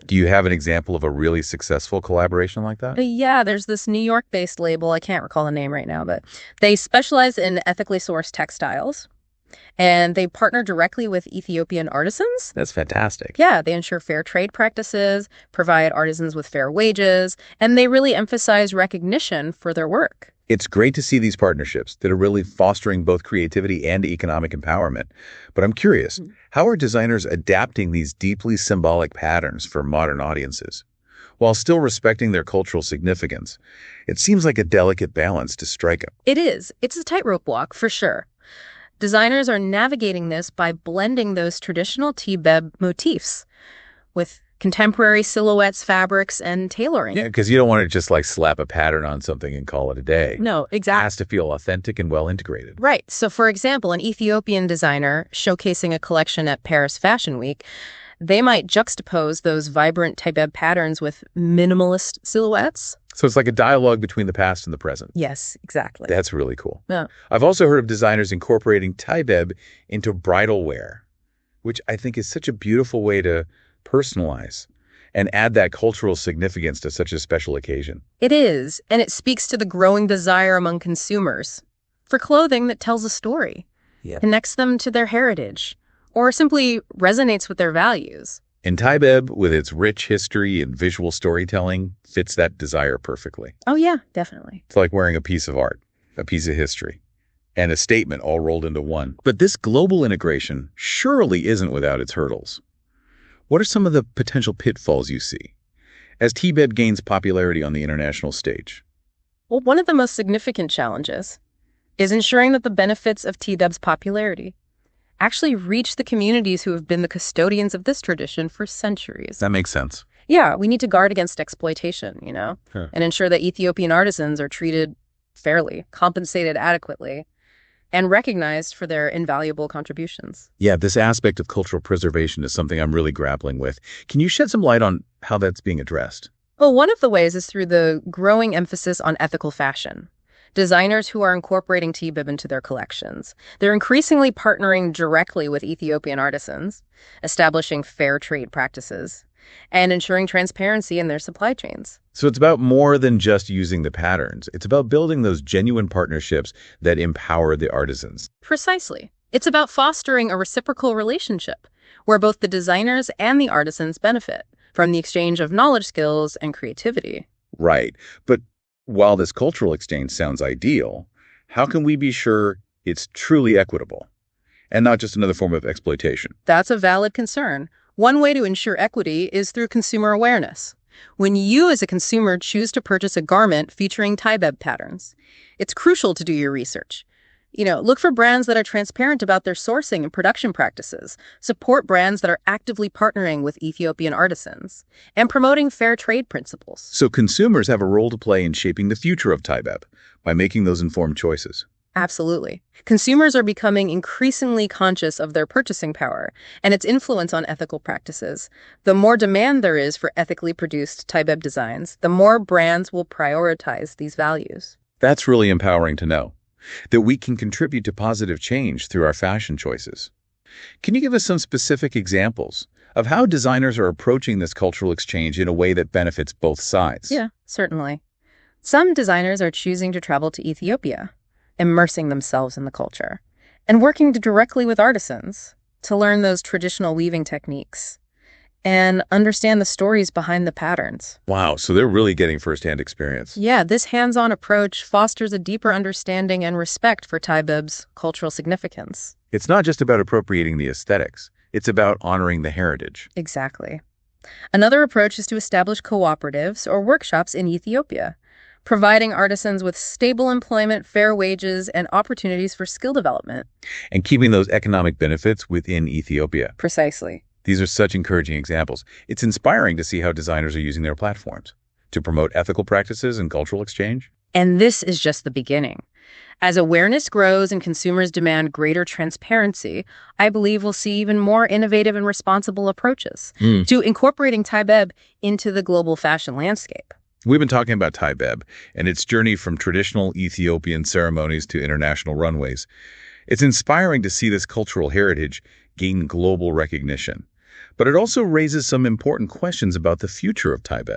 Do you have an example of a really successful collaboration like that? Yeah, there's this New York-based label. I can't recall the name right now, but they specialize in ethically sourced textiles, and they partner directly with Ethiopian artisans. That's fantastic. Yeah, they ensure fair trade practices, provide artisans with fair wages, and they really emphasize recognition for their work. It's great to see these partnerships that are really fostering both creativity and economic empowerment. But I'm curious, how are designers adapting these deeply symbolic patterns for modern audiences? While still respecting their cultural significance, it seems like a delicate balance to strike. It is. It's a tightrope walk, for sure. Designers are navigating this by blending those traditional Tibeb motifs with contemporary silhouettes, fabrics, and tailoring. Yeah, because you don't want to just like slap a pattern on something and call it a day. No, It exactly. has to feel authentic and well integrated. Right. So, for example, an Ethiopian designer showcasing a collection at Paris Fashion Week, they might juxtapose those vibrant Tibeb patterns with minimalist silhouettes. So it's like a dialogue between the past and the present. Yes, exactly. That's really cool. Yeah. I've also heard of designers incorporating Tibeb into bridal wear, which I think is such a beautiful way to personalize and add that cultural significance to such a special occasion. It is, and it speaks to the growing desire among consumers for clothing that tells a story, connects them to their heritage, or simply resonates with their values. And Tibeb, with its rich history and visual storytelling, fits that desire perfectly. Oh, yeah, definitely. It's like wearing a piece of art, a piece of history, and a statement all rolled into one. But this global integration surely isn't without its hurdles. What are some of the potential pitfalls you see as Tibeb gains popularity on the international stage? Well, one of the most significant challenges is ensuring that the benefits of Tibeb's popularity actually reach the communities who have been the custodians of this tradition for centuries. That makes sense. Yeah, we need to guard against exploitation, Sure. and ensure that Ethiopian artisans are treated fairly, compensated adequately, and recognized for their invaluable contributions. Yeah, this aspect of cultural preservation is something I'm really grappling with. Can you shed some light on how that's being addressed? Well, one of the ways is through the growing emphasis on ethical fashion. Designers who are incorporating Tibeb into their collections. They're increasingly partnering directly with Ethiopian artisans, establishing fair trade practices, and ensuring transparency in their supply chains. So it's about more than just using the patterns. It's about building those genuine partnerships that empower the artisans. Precisely. It's about fostering a reciprocal relationship where both the designers and the artisans benefit from the exchange of knowledge, skills, and creativity. Right. But while this cultural exchange sounds ideal, how can we be sure it's truly equitable and not just another form of exploitation? That's a valid concern. One way to ensure equity is through consumer awareness. When you as a consumer choose to purchase a garment featuring Tibeb patterns, it's crucial to do your research. Look for brands that are transparent about their sourcing and production practices, support brands that are actively partnering with Ethiopian artisans, and promoting fair trade principles. So consumers have a role to play in shaping the future of Tibeb by making those informed choices. Absolutely. Consumers are becoming increasingly conscious of their purchasing power and its influence on ethical practices. The more demand there is for ethically produced Tibeb designs, the more brands will prioritize these values. That's really empowering to know, that we can contribute to positive change through our fashion choices. Can you give us some specific examples of how designers are approaching this cultural exchange in a way that benefits both sides? Yeah, certainly. Some designers are choosing to travel to Ethiopia, immersing themselves in the culture, and working directly with artisans to learn those traditional weaving techniques and understand the stories behind the patterns. Wow, so they're really getting firsthand experience. Yeah, this hands-on approach fosters a deeper understanding and respect for Tibeb's cultural significance. It's not just about appropriating the aesthetics. It's about honoring the heritage. Exactly. Another approach is to establish cooperatives or workshops in Ethiopia, providing artisans with stable employment, fair wages, and opportunities for skill development. And keeping those economic benefits within Ethiopia. Precisely. These are such encouraging examples. It's inspiring to see how designers are using their platforms to promote ethical practices and cultural exchange. And this is just the beginning. As awareness grows and consumers demand greater transparency, I believe we'll see even more innovative and responsible approaches to incorporating Tibeb into the global fashion landscape. We've been talking about Tibeb and its journey from traditional Ethiopian ceremonies to international runways. It's inspiring to see this cultural heritage gain global recognition. But it also raises some important questions about the future of Tibeb.